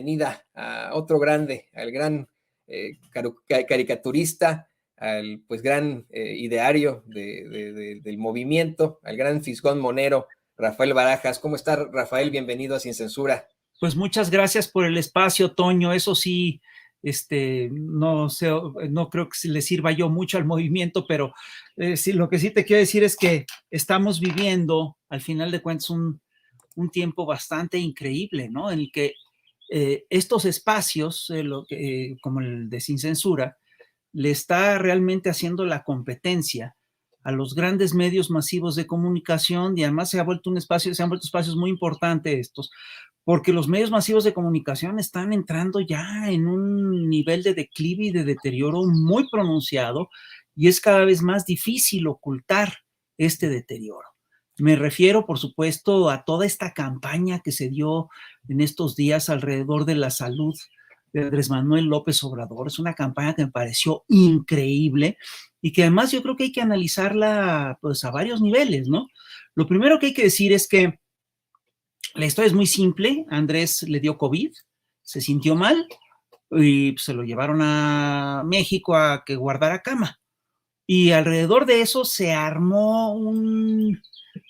Bienvenida a otro grande, al gran caricaturista, al pues gran ideario del movimiento, al gran fisgón monero, Rafael Barajas. ¿Cómo está, Rafael? Bienvenido a Sin Censura. Pues muchas gracias por el espacio, Toño. Eso sí, no sé, no creo que le sirva yo mucho al movimiento, pero sí, lo que sí te quiero decir es que estamos viviendo, al final de cuentas, un tiempo bastante increíble, ¿no? En el que estos espacios, como el de Sin Censura, le está realmente haciendo la competencia a los grandes medios masivos de comunicación, y además se han vuelto espacios muy importantes estos, porque los medios masivos de comunicación están entrando ya en un nivel de declive y de deterioro muy pronunciado, y es cada vez más difícil ocultar este deterioro. Me refiero, por supuesto, a toda esta campaña que se dio en estos días alrededor de la salud de Andrés Manuel López Obrador. Es una campaña que me pareció increíble y que además yo creo que hay que analizarla pues a varios niveles, ¿no? Lo primero que hay que decir es que la historia es muy simple. Andrés le dio COVID, se sintió mal y se lo llevaron a México a que guardara cama. Y alrededor de eso se armó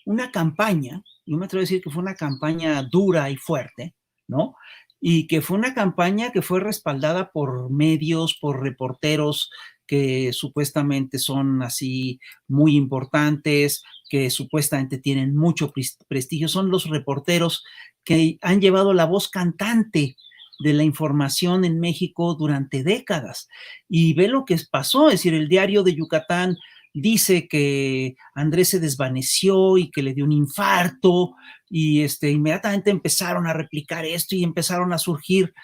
una campaña, yo me atrevo a decir que fue una campaña dura y fuerte, ¿no? Y que fue una campaña que fue respaldada por medios, por reporteros que supuestamente son así muy importantes, que supuestamente tienen mucho prestigio. Son los reporteros que han llevado la voz cantante de la información en México durante décadas. Y ve lo que pasó, es decir, el Diario de Yucatán dice que Andrés se desvaneció y que le dio un infarto, y inmediatamente empezaron a replicar esto y empezaron a surgir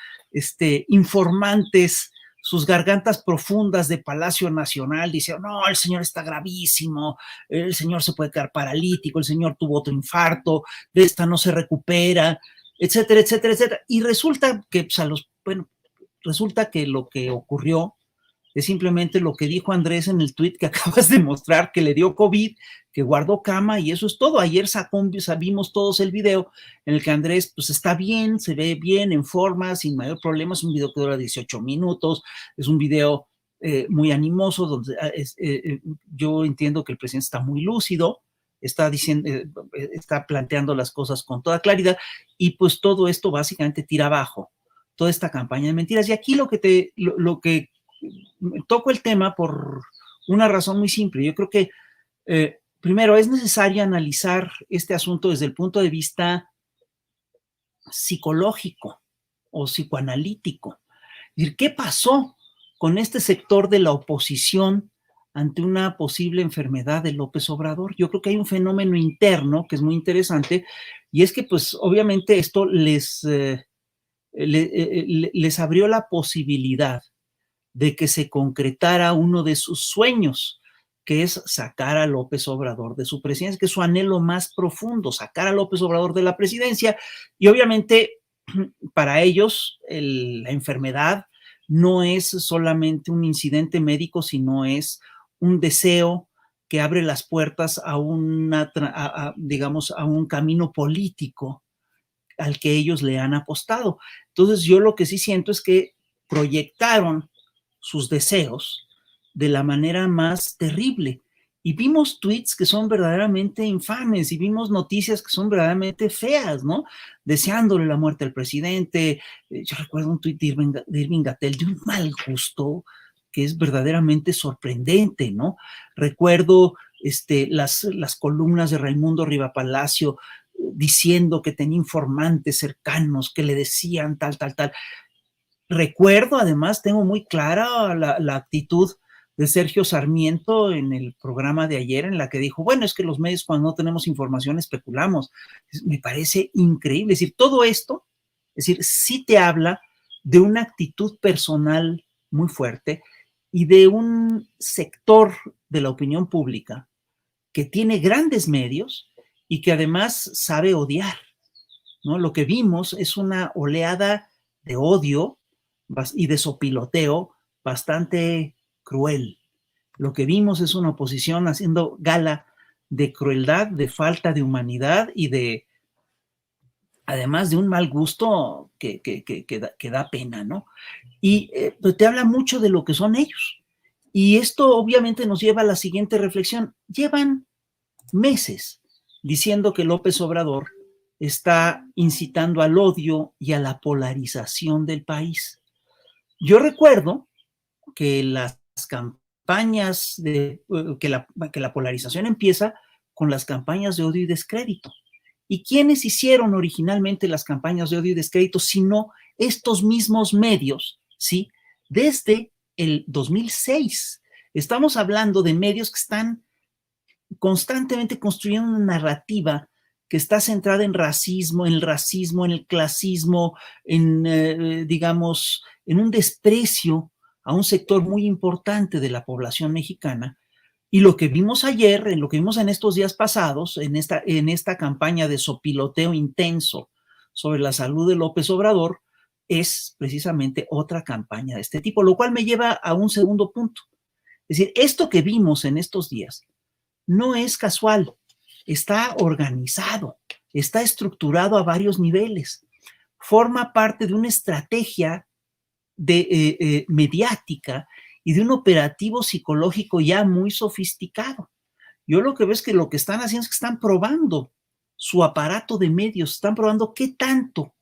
informantes, sus gargantas profundas de Palacio Nacional, dicen, no, el señor está gravísimo, el señor se puede quedar paralítico, el señor tuvo otro infarto, de esta no se recupera, etcétera, etcétera, etcétera. Y resulta que, resulta que lo que ocurrió es simplemente lo que dijo Andrés en el tuit que acabas de mostrar, que le dio COVID, que guardó cama, y eso es todo. Ayer vimos todos el video en el que Andrés pues está bien, se ve bien, en forma, sin mayor problema. Es un video que dura 18 minutos, es un video muy animoso, donde yo entiendo que el presidente está muy lúcido, está diciendo, está planteando las cosas con toda claridad, y pues todo esto básicamente tira abajo toda esta campaña de mentiras. Y aquí lo que toco el tema por una razón muy simple. Yo creo que primero es necesario analizar este asunto desde el punto de vista psicológico o psicoanalítico. Es decir, ¿qué pasó con este sector de la oposición ante una posible enfermedad de López Obrador? Yo creo que hay un fenómeno interno que es muy interesante, y es que pues obviamente esto les abrió la posibilidad de que se concretara uno de sus sueños, que es sacar a López Obrador de su presidencia, que es su anhelo más profundo, sacar a López Obrador de la presidencia. Y obviamente para ellos la enfermedad no es solamente un incidente médico, sino es un deseo que abre las puertas digamos, a un camino político al que ellos le han apostado. Entonces yo lo que sí siento es que proyectaron sus deseos de la manera más terrible. Y vimos tweets que son verdaderamente infames, y vimos noticias que son verdaderamente feas, ¿no? Deseándole la muerte al presidente. Yo recuerdo un tweet de Irving Gatell de un mal gusto que es verdaderamente sorprendente, ¿no? Recuerdo las columnas de Raimundo Rivapalacio diciendo que tenía informantes cercanos que le decían tal, tal, tal. Recuerdo, además, tengo muy clara la actitud de Sergio Sarmiento en el programa de ayer, en la que dijo, bueno, es que los medios cuando no tenemos información especulamos. Me parece increíble. Es decir, todo esto, es decir, sí te habla de una actitud personal muy fuerte y de un sector de la opinión pública que tiene grandes medios y que además sabe odiar, ¿no? Lo que vimos es una oleada de odio y de sopiloteo bastante cruel. Lo que vimos es una oposición haciendo gala de crueldad, de falta de humanidad y de además de un mal gusto que da pena, ¿no? Y pues te habla mucho de lo que son ellos. Y esto obviamente nos lleva a la siguiente reflexión. Llevan meses diciendo que López Obrador está incitando al odio y a la polarización del país. Yo recuerdo que las campañas que la polarización empieza con las campañas de odio y descrédito. ¿Y quiénes hicieron originalmente las campañas de odio y descrédito, sino estos mismos medios, ¿sí? Desde el 2006. Estamos hablando de medios que están constantemente construyendo una narrativa que está centrada en el racismo, en el clasismo, digamos, en un desprecio a un sector muy importante de la población mexicana. Y lo que vimos ayer, lo que vimos en estos días pasados, en esta campaña de sopiloteo intenso sobre la salud de López Obrador, es precisamente otra campaña de este tipo, lo cual me lleva a un segundo punto. Es decir, esto que vimos en estos días no es casual, está organizado, está estructurado a varios niveles, forma parte de una estrategia mediática y de un operativo psicológico ya muy sofisticado. Yo lo que veo es que lo que están haciendo es que están probando su aparato de medios, están probando qué tanto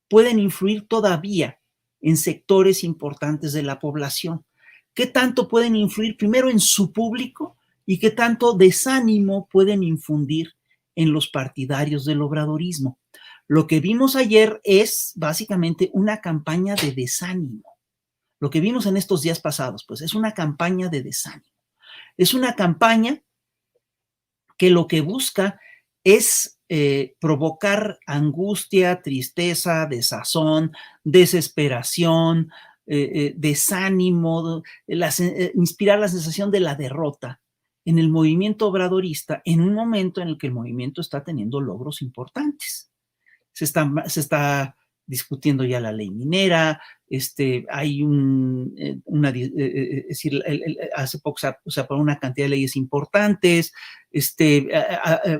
pueden influir todavía en sectores importantes de la población, qué tanto pueden influir primero en su público y qué tanto desánimo pueden infundir en los partidarios del obradorismo. Lo que vimos ayer es básicamente una campaña de desánimo. Lo que vimos en estos días pasados, pues es una campaña de desánimo. Es una campaña que lo que busca es provocar angustia, tristeza, desazón, desesperación, desánimo, inspirar la sensación de la derrota en el movimiento obradorista en un momento en el que el movimiento está teniendo logros importantes. Se está discutiendo ya la ley minera, hay es decir, hace poco se aprobó una cantidad de leyes importantes,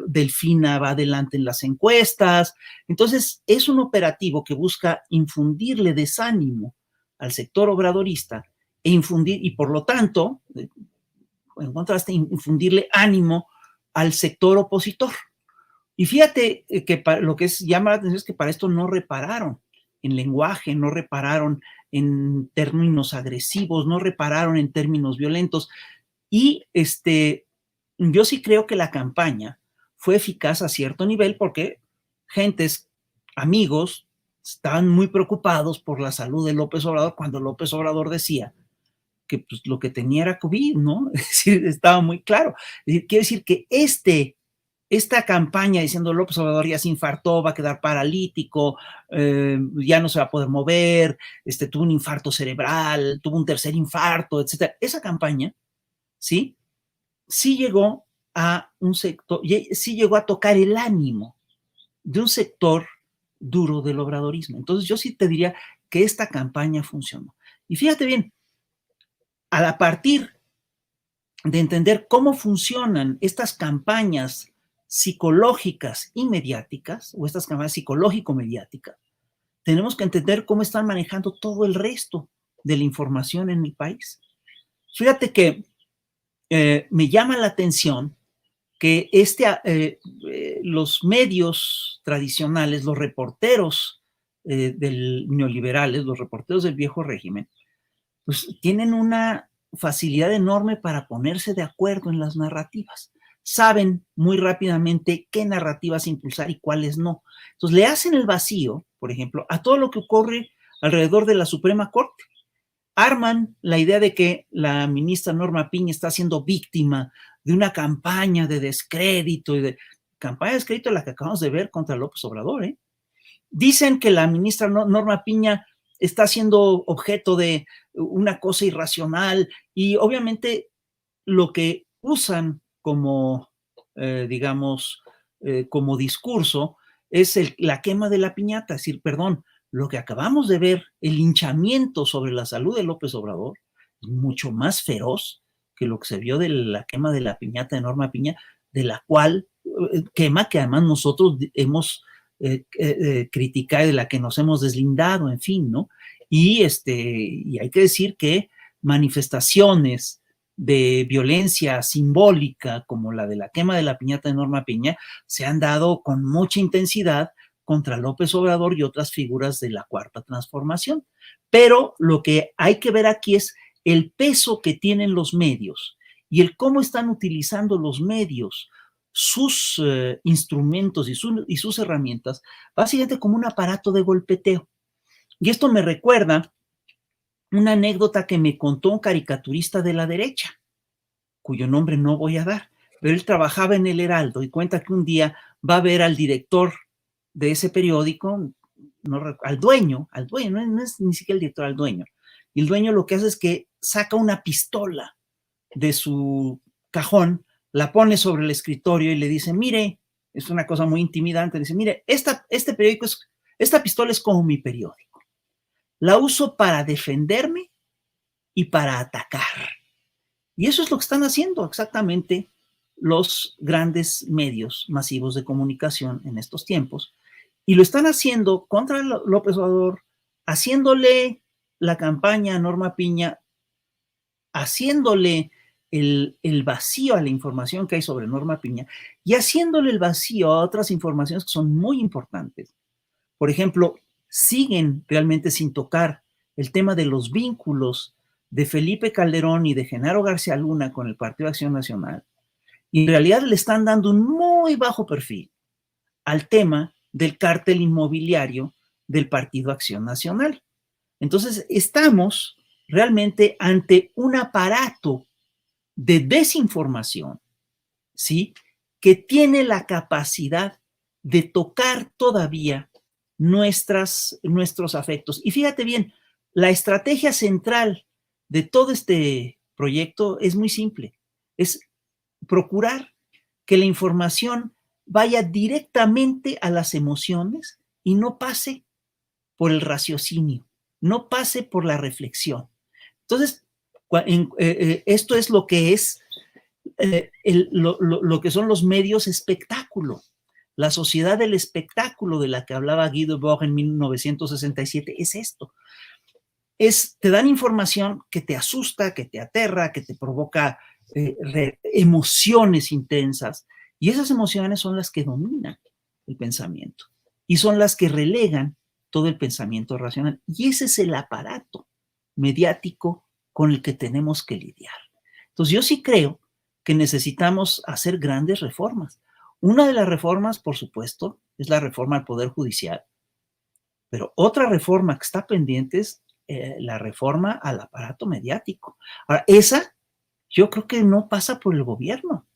Delfina va adelante en las encuestas. Entonces, es un operativo que busca infundirle desánimo al sector obradorista y por lo tanto, en contraste, infundirle ánimo al sector opositor. Y fíjate que lo que llama la atención es que para esto no repararon en lenguaje, no repararon en términos agresivos, no repararon en términos violentos. Y yo sí creo que la campaña fue eficaz a cierto nivel porque gentes, amigos, estaban muy preocupados por la salud de López Obrador cuando López Obrador decía que pues, lo que tenía era COVID, ¿no? Es decir, estaba muy claro. Es decir, quiere decir que esta campaña diciendo López Obrador ya se infartó, va a quedar paralítico, ya no se va a poder mover, tuvo un infarto cerebral, tuvo un tercer infarto, etcétera. Esa campaña, sí llegó a un sector, sí llegó a tocar el ánimo de un sector duro del obradorismo. Entonces yo sí te diría que esta campaña funcionó. Y fíjate bien, a partir de entender cómo funcionan estas campañas psicológicas y mediáticas, o estas campañas psicológico-mediáticas, tenemos que entender cómo están manejando todo el resto de la información en el país. Fíjate que me llama la atención que los medios tradicionales, los reporteros del neoliberales, los reporteros del viejo régimen, pues tienen una facilidad enorme para ponerse de acuerdo en las narrativas. Saben muy rápidamente qué narrativas impulsar y cuáles no. Entonces le hacen el vacío, por ejemplo, a todo lo que ocurre alrededor de la Suprema Corte. Arman la idea de que la ministra Norma Piña está siendo víctima de una campaña de descrédito campaña de descrédito la que acabamos de ver contra López Obrador. Dicen que la ministra Norma Piña está siendo objeto de una cosa irracional y obviamente lo que usan como, digamos, como discurso es la quema de la piñata, es decir, perdón, lo que acabamos de ver, el linchamiento sobre la salud de López Obrador, es mucho más feroz que lo que se vio de la quema de la piñata de Norma Piña, de la cual quema que además nosotros hemos criticar, de la que nos hemos deslindado, en fin, ¿no? Y hay que decir que manifestaciones de violencia simbólica, como la de la quema de la piñata de Norma Piña, se han dado con mucha intensidad contra López Obrador y otras figuras de la Cuarta Transformación. Pero lo que hay que ver aquí es el peso que tienen los medios y el cómo están utilizando los medios sus instrumentos y sus herramientas, básicamente como un aparato de golpeteo. Y esto me recuerda una anécdota que me contó un caricaturista de la derecha, cuyo nombre no voy a dar, pero él trabajaba en el Heraldo y cuenta que un día va a ver al director de ese periódico, al dueño, no es ni siquiera el director, al dueño. Y el dueño lo que hace es que saca una pistola de su cajón, la pone sobre el escritorio y le dice, mire, es una cosa muy intimidante, dice, mire, esta pistola es como mi periódico. La uso para defenderme y para atacar. Y eso es lo que están haciendo exactamente los grandes medios masivos de comunicación en estos tiempos. Y lo están haciendo contra López Obrador, haciéndole la campaña a Norma Piña, haciéndole el vacío a la información que hay sobre Norma Piña y haciéndole el vacío a otras informaciones que son muy importantes. Por ejemplo, siguen realmente sin tocar el tema de los vínculos de Felipe Calderón y de Genaro García Luna con el Partido de Acción Nacional. Y en realidad le están dando un muy bajo perfil al tema del cártel inmobiliario del Partido Acción Nacional. Entonces, estamos realmente ante un aparato de desinformación, ¿sí?, que tiene la capacidad de tocar todavía nuestros afectos. Y fíjate bien, la estrategia central de todo este proyecto es muy simple, es procurar que la información vaya directamente a las emociones y no pase por el raciocinio, no pase por la reflexión. Entonces, esto es lo que es lo que son los medios espectáculo, la sociedad del espectáculo de la que hablaba Guy Debord en 1967, es esto. Te dan información que te asusta, que te aterra, que te provoca emociones intensas, y esas emociones son las que dominan el pensamiento y son las que relegan todo el pensamiento racional. Y ese es el aparato mediático con el que tenemos que lidiar. Entonces, yo sí creo que necesitamos hacer grandes reformas. Una de las reformas, por supuesto, es la reforma al Poder Judicial, pero otra reforma que está pendiente es la reforma al aparato mediático. Ahora, esa yo creo que no pasa por el gobierno,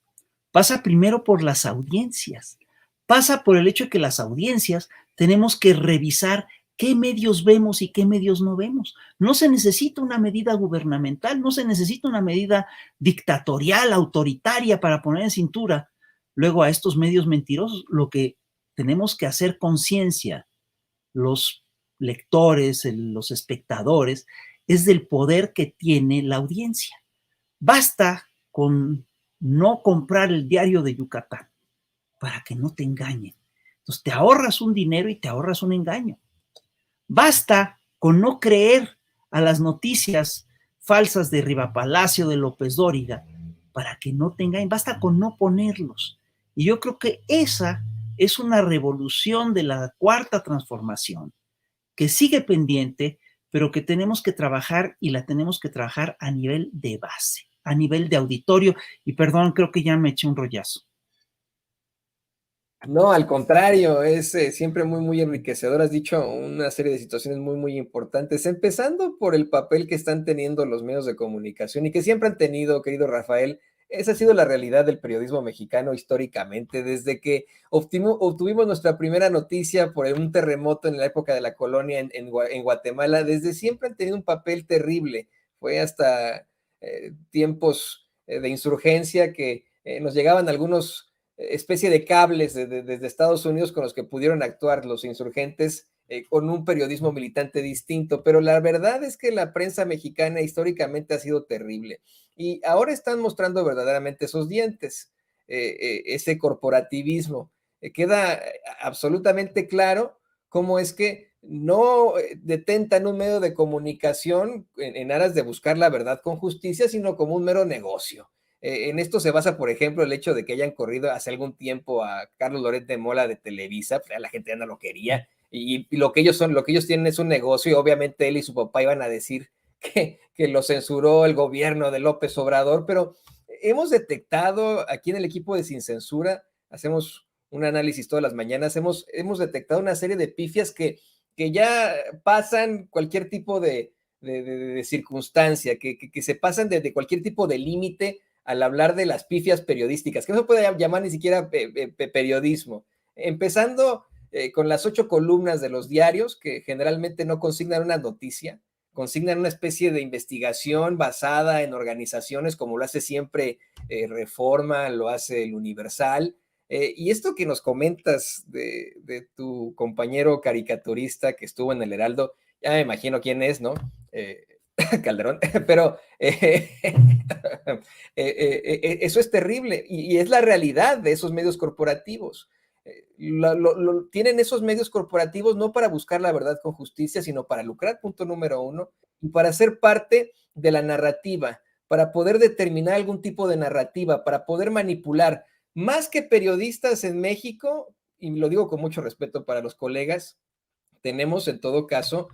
pasa primero por las audiencias, pasa por el hecho de que las audiencias tenemos que revisar qué medios vemos y qué medios no vemos. No se necesita una medida gubernamental, no se necesita una medida dictatorial, autoritaria para poner en cintura luego a estos medios mentirosos. Lo que tenemos que hacer conciencia los lectores, los espectadores, es del poder que tiene la audiencia. Basta con no comprar el Diario de Yucatán para que no te engañen. Entonces te ahorras un dinero y te ahorras un engaño. Basta con no creer a las noticias falsas de Rivapalacio, de López Dóriga, para que no te engañen. Basta con no ponerlos. Y yo creo que esa es una revolución de la Cuarta Transformación que sigue pendiente, pero que tenemos que trabajar y la tenemos que trabajar a nivel de base, a nivel de auditorio. Y perdón, creo que ya me eché un rollazo. No, al contrario, es siempre muy, muy enriquecedor. Has dicho una serie de situaciones muy, muy importantes, empezando por el papel que están teniendo los medios de comunicación y que siempre han tenido, querido Rafael. Esa ha sido la realidad del periodismo mexicano históricamente, desde que obtuvimos nuestra primera noticia por un terremoto en la época de la colonia en Guatemala. Desde siempre han tenido un papel terrible. Fue hasta tiempos de insurgencia que nos llegaban algunos especie de cables desde Estados Unidos con los que pudieron actuar los insurgentes con un periodismo militante distinto, pero la verdad es que la prensa mexicana históricamente ha sido terrible y ahora están mostrando verdaderamente esos dientes, ese corporativismo. queda absolutamente claro cómo es que no detentan un medio de comunicación en aras de buscar la verdad con justicia, sino como un mero negocio. En esto se basa, por ejemplo, el hecho de que hayan corrido hace algún tiempo a Carlos Loret de Mola de Televisa, pues la gente ya no lo quería, y lo que ellos tienen es un negocio, y obviamente él y su papá iban a decir que lo censuró el gobierno de López Obrador, pero hemos detectado aquí en el equipo de Sin Censura, hacemos un análisis todas las mañanas, hemos detectado una serie de pifias que ya pasan cualquier tipo de circunstancia, que se pasan de cualquier tipo de límite al hablar de las pifias periodísticas, que no se puede llamar ni siquiera periodismo. Empezando con las 8 columnas de los diarios, que generalmente no consignan una noticia, consignan una especie de investigación basada en organizaciones, como lo hace siempre Reforma, lo hace el Universal. Y esto que nos comentas de tu compañero caricaturista que estuvo en el Heraldo, ya me imagino quién es, ¿no? Calderón, pero eso es terrible y es la realidad de esos medios corporativos. Tienen esos medios corporativos no para buscar la verdad con justicia, sino para lucrar, punto número uno, y para ser parte de la narrativa, para poder determinar algún tipo de narrativa, para poder manipular. Más que periodistas en México, y lo digo con mucho respeto para los colegas, tenemos en todo caso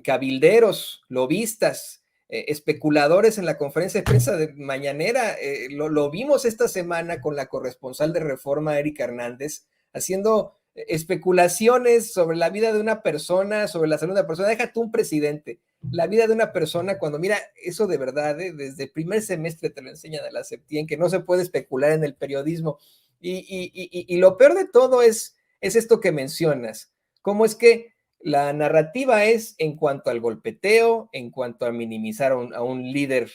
cabilderos, lobistas, especuladores en la conferencia de prensa de mañanera. Lo vimos esta semana con la corresponsal de Reforma, Erika Hernández, haciendo especulaciones sobre la vida de una persona, sobre la salud de una persona. Deja tú un presidente, la vida de una persona, cuando mira, eso de verdad, desde el primer semestre te lo enseñan a la Septien, que no se puede especular en el periodismo. Y lo peor de todo es esto que mencionas. ¿Cómo es que la narrativa es en cuanto al golpeteo, en cuanto a minimizar a un líder,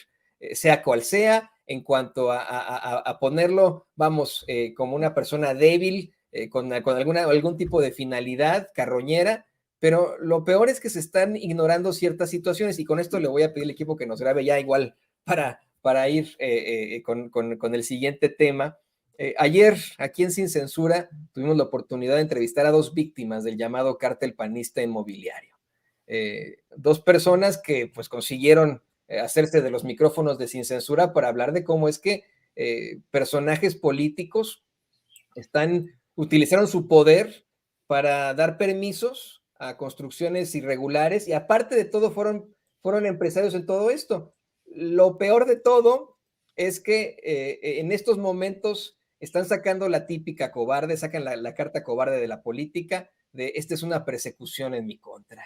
sea cual sea, en cuanto a ponerlo, vamos, como una persona débil, con algún tipo de finalidad carroñera? Pero lo peor es que se están ignorando ciertas situaciones, y con esto le voy a pedir al equipo que nos grabe ya igual para ir con el siguiente tema. Ayer, aquí en Sin Censura, tuvimos la oportunidad de entrevistar a 2 víctimas del llamado cártel panista inmobiliario. 2 personas que pues consiguieron hacerse de los micrófonos de Sin Censura para hablar de cómo es que personajes políticos utilizaron su poder para dar permisos a construcciones irregulares, y aparte de todo fueron empresarios en todo esto. Lo peor de todo es que en estos momentos están sacando la típica cobarde, sacan la carta cobarde de la política, de esta es una persecución en mi contra.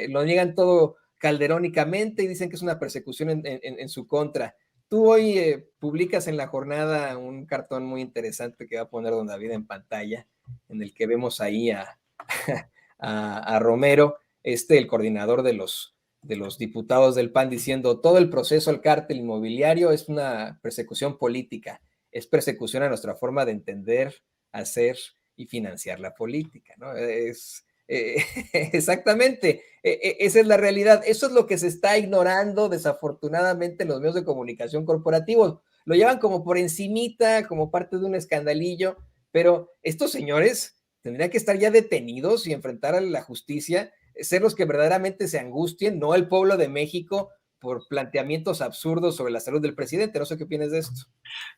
Lo niegan todo calderónicamente y dicen que es una persecución en su contra. Tú hoy publicas en la jornada un cartón muy interesante que va a poner don David en pantalla, en el que vemos ahí a Romero, el coordinador de los diputados del PAN, diciendo todo el proceso al cártel inmobiliario es una persecución política, es persecución a nuestra forma de entender, hacer y financiar la política, ¿no? Exactamente, esa es la realidad. Eso es lo que se está ignorando desafortunadamente en los medios de comunicación corporativos. Lo llevan como por encimita, como parte de un escandalillo, pero estos señores tendrían que estar ya detenidos y enfrentar a la justicia, ser los que verdaderamente se angustien, no el pueblo de México por planteamientos absurdos sobre la salud del presidente. No sé qué opinas de esto.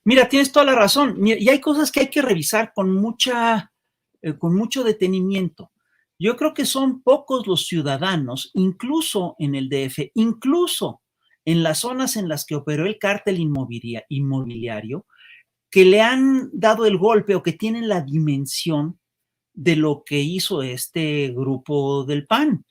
Mira, tienes toda la razón. Y hay cosas que hay que revisar con mucho detenimiento. Yo creo que son pocos los ciudadanos, incluso en el DF, incluso en las zonas en las que operó el cártel inmobiliario, que le han dado el golpe o que tienen la dimensión de lo que hizo este grupo del PAN.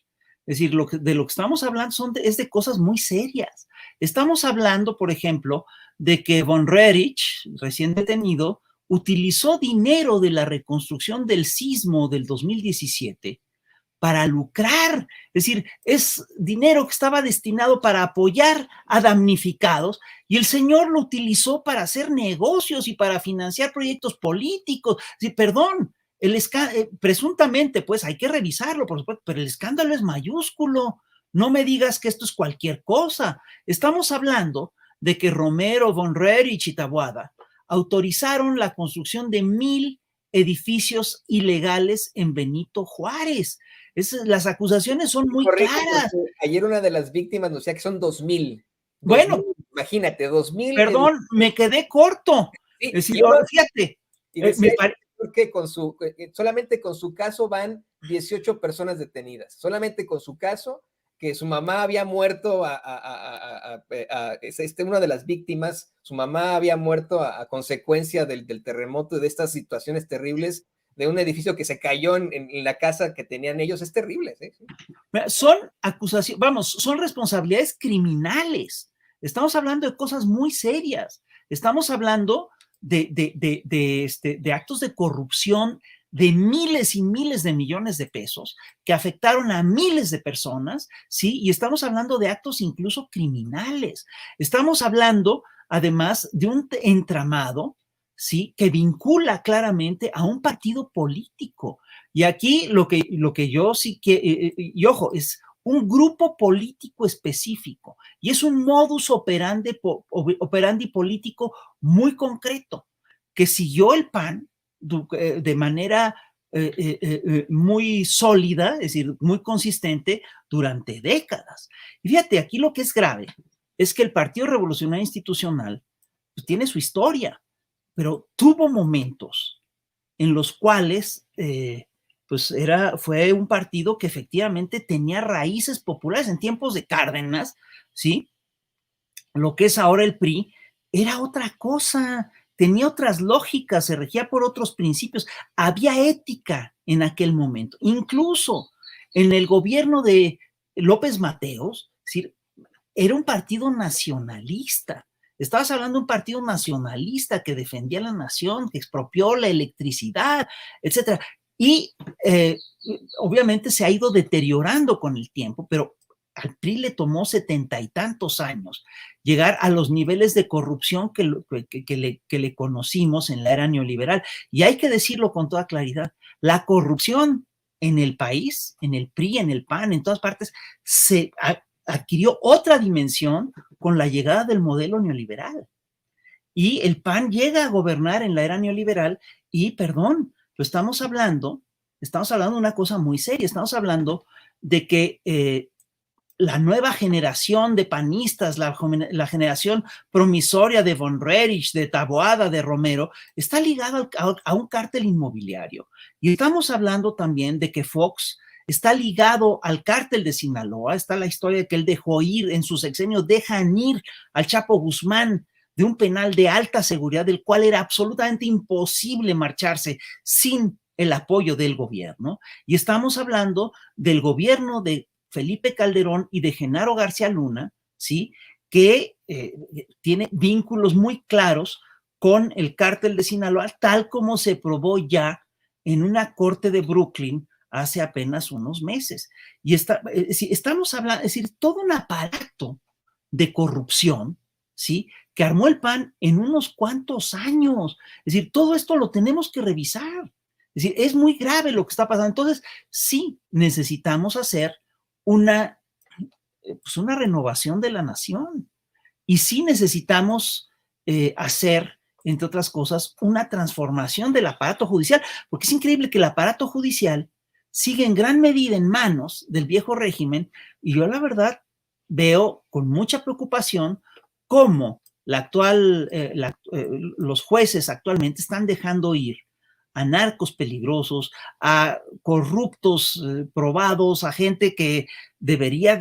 Es decir, de lo que estamos hablando es de cosas muy serias. Estamos hablando, por ejemplo, de que Von Rerich, recién detenido, utilizó dinero de la reconstrucción del sismo del 2017 para lucrar. Es decir, es dinero que estaba destinado para apoyar a damnificados, y el señor lo utilizó para hacer negocios y para financiar proyectos políticos. Sí, perdón, presuntamente, pues hay que revisarlo, por supuesto, pero el escándalo es mayúsculo. No me digas que esto es cualquier cosa. Estamos hablando de que Romero, Von Rerich y Taboada autorizaron la construcción de 1,000 edificios ilegales en Benito Juárez. Las acusaciones son muy Correcto, claras. ayer una de las víctimas nos decía que son 2,000. Bueno, Imagínate, 2,000. Perdón, me quedé corto. Sí, Es decir, fíjate. Y decía que solamente con su caso van 18 personas detenidas. Solamente con su caso, que su mamá había muerto, una de las víctimas, su mamá había muerto a consecuencia del terremoto, de estas situaciones terribles, de un edificio que se cayó en la casa que tenían ellos. Es terrible. ¿Sí? Son acusaciones, vamos, son responsabilidades criminales. Estamos hablando de cosas muy serias. Estamos hablando de actos de corrupción de miles y miles de millones de pesos que afectaron a miles de personas, ¿sí? Y estamos hablando de actos incluso criminales. Estamos hablando, además, de un entramado, ¿sí? Que vincula claramente a un partido político. Y aquí lo que yo sí que, y ojo, es un grupo político específico y es un modus operandi político muy concreto que siguió el PAN de manera muy sólida, es decir, muy consistente durante décadas. Y fíjate, aquí lo que es grave es que el Partido Revolucionario Institucional pues, tiene su historia, pero tuvo momentos en los cuales pues fue un partido que efectivamente tenía raíces populares en tiempos de Cárdenas, ¿sí? Lo que es ahora el PRI era otra cosa, tenía otras lógicas, se regía por otros principios, había ética en aquel momento, incluso en el gobierno de López Mateos, ¿sí? Era un partido nacionalista. Estabas hablando de un partido nacionalista que defendía la nación, que expropió la electricidad, etcétera. Y obviamente se ha ido deteriorando con el tiempo, pero al PRI le tomó 70 y tantos años llegar a los niveles de corrupción que le conocimos en la era neoliberal. Y hay que decirlo con toda claridad, la corrupción en el país, en el PRI, en el PAN, en todas partes, se adquirió otra dimensión con la llegada del modelo neoliberal. Y el PAN llega a gobernar en la era neoliberal y, perdón, lo estamos hablando de una cosa muy seria, estamos hablando de que la nueva generación de panistas, la generación promisoria de Von Rerich, de Taboada, de Romero, está ligada a un cártel inmobiliario. Y estamos hablando también de que Fox está ligado al cártel de Sinaloa. Está la historia de que él dejó ir, en su sexenio dejan ir al Chapo Guzmán de un penal de alta seguridad, del cual era absolutamente imposible marcharse sin el apoyo del gobierno. Y estamos hablando del gobierno de Felipe Calderón y de Genaro García Luna, ¿sí? Que tiene vínculos muy claros con el cártel de Sinaloa, tal como se probó ya en una corte de Brooklyn hace apenas unos meses. Y estamos hablando, es decir, todo un aparato de corrupción, ¿sí? Que armó el PAN en unos cuantos años. Es decir, todo esto lo tenemos que revisar. Es decir, es muy grave lo que está pasando. Entonces, sí necesitamos hacer una renovación de la nación. Y sí necesitamos hacer, entre otras cosas, una transformación del aparato judicial, porque es increíble que el aparato judicial sigue en gran medida en manos del viejo régimen, y yo la verdad veo con mucha preocupación cómo los jueces actualmente están dejando ir a narcos peligrosos, a corruptos probados, a gente que debería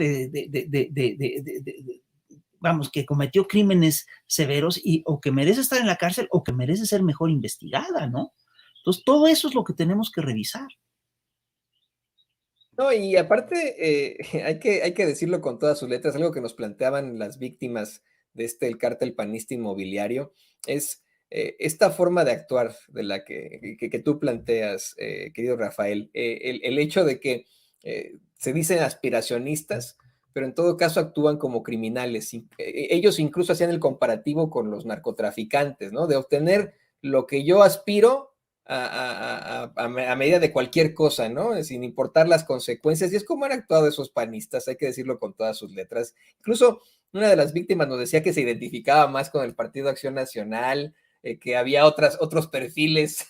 vamos, que cometió crímenes severos o que merece estar en la cárcel o que merece ser mejor investigada, ¿no? Entonces, todo eso es lo que tenemos que revisar. No, y aparte, hay que decirlo con todas sus letras, algo que nos planteaban las víctimas de el cártel panista inmobiliario, es esta forma de actuar de la que tú planteas, querido Rafael, el hecho de que se dicen aspiracionistas, pero en todo caso actúan como criminales. Ellos incluso hacían el comparativo con los narcotraficantes, ¿no? De obtener lo que yo aspiro a medida de cualquier cosa, ¿no? Sin importar las consecuencias. Y es como han actuado esos panistas, hay que decirlo con todas sus letras. Incluso una de las víctimas nos decía que se identificaba más con el Partido Acción Nacional, que había otros perfiles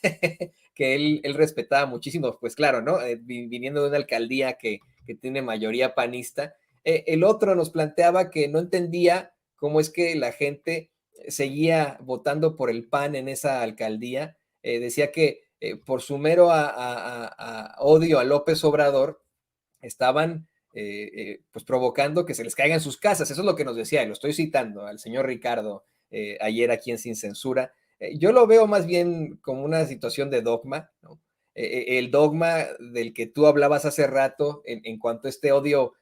que él respetaba muchísimo, pues claro, ¿no? Viniendo de una alcaldía que tiene mayoría panista. El otro nos planteaba que no entendía cómo es que la gente seguía votando por el PAN en esa alcaldía. Decía que por su mero odio a López Obrador, estaban pues provocando que se les caigan sus casas. Eso es lo que nos decía, y lo estoy citando al señor Ricardo ayer aquí en Sin Censura. Yo lo veo más bien como una situación de dogma, ¿no? El dogma del que tú hablabas hace rato en cuanto a este odio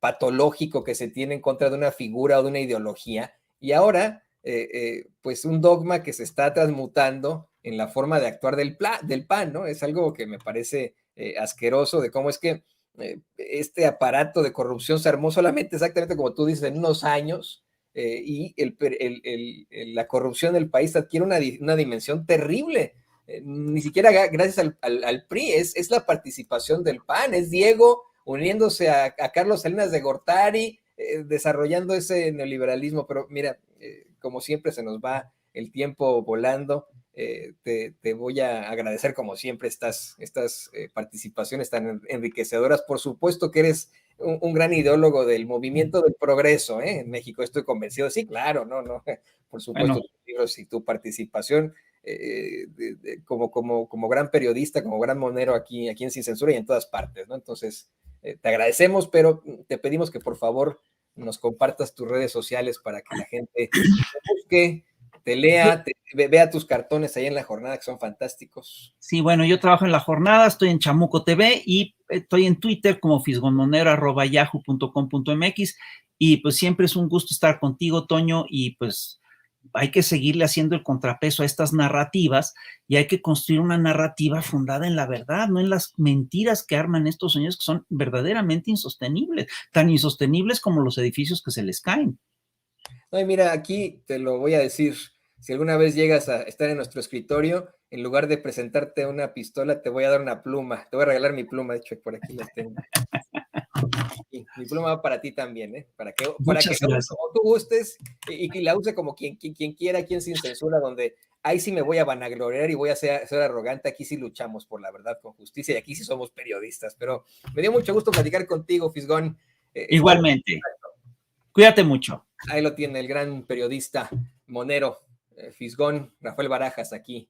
patológico que se tiene en contra de una figura o de una ideología, y ahora pues un dogma que se está transmutando en la forma de actuar del PAN, ¿no? Es algo que me parece asqueroso de cómo es que este aparato de corrupción se armó solamente exactamente como tú dices, en unos años, y la corrupción del país adquiere una dimensión terrible. Ni siquiera gracias al PRI, es la participación del PAN, es Diego uniéndose a Carlos Salinas de Gortari, desarrollando ese neoliberalismo, pero mira, como siempre se nos va el tiempo volando. Te voy a agradecer como siempre estas participaciones tan enriquecedoras. Por supuesto que eres un gran ideólogo del movimiento del progreso, en México, estoy convencido. Sí, claro, no, por supuesto, Bueno, tus libros y tu participación como gran periodista, como gran monero aquí en Sin Censura y en todas partes, ¿no? Entonces, te agradecemos, pero te pedimos que por favor nos compartas tus redes sociales para que la gente te busque, te lea, vea tus cartones ahí en La Jornada, que son fantásticos. sí, bueno, yo trabajo en La Jornada, estoy en Chamuco TV y estoy en Twitter como fisgonmonero@yahoo.com.mx, y pues siempre es un gusto estar contigo, Toño, y pues hay que seguirle haciendo el contrapeso a estas narrativas, y hay que construir una narrativa fundada en la verdad, no en las mentiras que arman estos señores que son verdaderamente insostenibles, tan insostenibles como los edificios que se les caen. No, y mira, aquí te lo voy a decir, si alguna vez llegas a estar en nuestro escritorio, en lugar de presentarte una pistola, te voy a dar una pluma, te voy a regalar mi pluma, de hecho, por aquí la tengo. Y mi pluma va para ti también, para que Muchas la uses gracias. como tú gustes y que la use como quien quiera, quien Sin Censura, donde ahí sí me voy a vanagloriar y voy a ser arrogante, aquí sí luchamos por la verdad con justicia y aquí sí somos periodistas, pero me dio mucho gusto platicar contigo, Fisgón. Estamos, Igualmente, cuídate mucho. ahí lo tiene el gran periodista monero, Fisgón, Rafael Barajas, aquí